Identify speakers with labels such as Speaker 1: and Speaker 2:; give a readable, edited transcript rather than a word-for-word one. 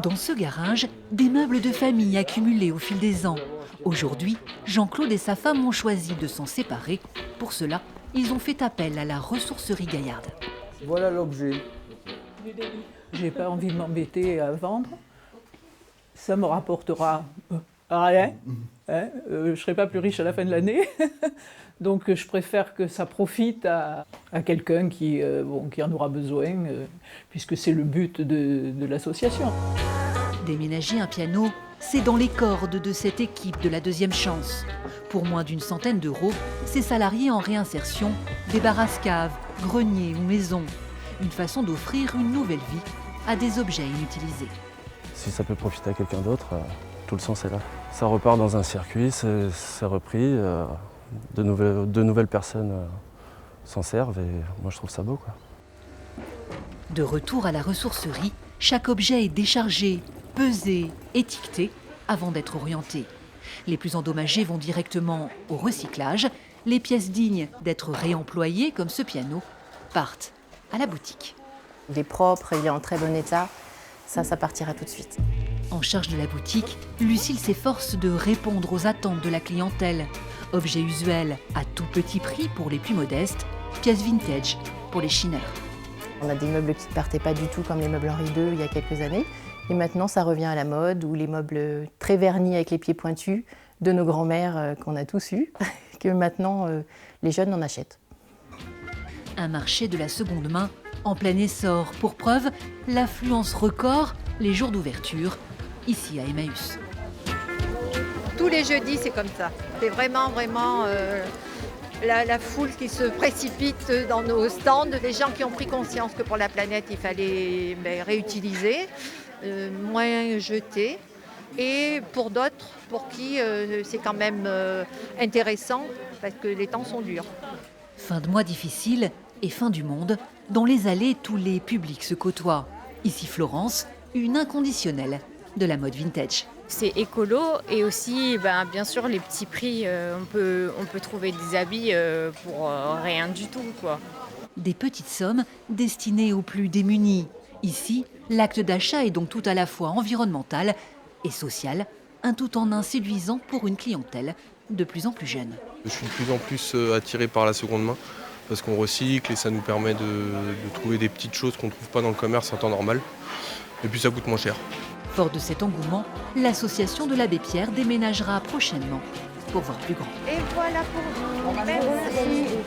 Speaker 1: Dans ce garage, des meubles de famille accumulés au fil des ans. Aujourd'hui, Jean-Claude et sa femme ont choisi de s'en séparer. Pour cela, ils ont fait appel à la ressourcerie Gaillarde.
Speaker 2: Voilà l'objet.
Speaker 3: J'ai pas envie de m'embêter à vendre. Ça me rapportera rien. Hein, je serai pas plus riche à la fin de l'année. Donc je préfère que ça profite à quelqu'un qui en aura besoin, puisque c'est le but de l'association.
Speaker 1: Déménager un piano, c'est dans les cordes de cette équipe de la deuxième chance. Pour moins d'une centaine d'euros, ces salariés en réinsertion débarrassent caves, greniers ou maisons. Une façon d'offrir une nouvelle vie à des objets inutilisés.
Speaker 4: Si ça peut profiter à quelqu'un d'autre, tout le sens est là. Ça repart dans un circuit, c'est repris, de nouvelles personnes s'en servent et moi je trouve ça beau, quoi.
Speaker 1: De retour à la ressourcerie, chaque objet est déchargé, pesé, étiqueté avant d'être orienté. Les plus endommagés vont directement au recyclage. Les pièces dignes d'être réemployées, comme ce piano, partent à la boutique.
Speaker 5: Il est propre, il est en très bon état. Ça partira tout de suite.
Speaker 1: En charge de la boutique, Lucille s'efforce de répondre aux attentes de la clientèle. Objets usuels à tout petit prix pour les plus modestes, pièces vintage pour les chineurs.
Speaker 5: On a des meubles qui ne partaient pas du tout comme les meubles Henri II il y a quelques années. Et maintenant, ça revient à la mode, ou les meubles très vernis avec les pieds pointus de nos grands-mères qu'on a tous eus, que maintenant les jeunes en achètent.
Speaker 1: Un marché de la seconde main en plein essor. Pour preuve, l'affluence record les jours d'ouverture, ici à Emmaüs.
Speaker 6: Tous les jeudis, c'est comme ça. C'est vraiment la foule qui se précipite dans nos stands, des gens qui ont pris conscience que pour la planète, il fallait réutiliser, moins jeter. Et pour d'autres, pour qui c'est quand même intéressant, parce que les temps sont durs.
Speaker 1: Fin de mois difficile et fin du monde. Dans les allées, tous les publics se côtoient. Ici Florence, une inconditionnelle de la mode vintage.
Speaker 7: C'est écolo et aussi, bien sûr, les petits prix. On peut trouver des habits pour rien du tout, quoi.
Speaker 1: Des petites sommes destinées aux plus démunis. Ici, l'acte d'achat est donc tout à la fois environnemental et social, un tout en un séduisant pour une clientèle de plus en plus jeune.
Speaker 8: Je suis de plus en plus attiré par la seconde main parce qu'on recycle et ça nous permet de trouver des petites choses qu'on ne trouve pas dans le commerce en temps normal. Et puis ça coûte moins cher.
Speaker 1: Fort de cet engouement, l'association de l'Abbé Pierre déménagera prochainement pour voir plus grand.
Speaker 6: Et voilà pour vous. Merci.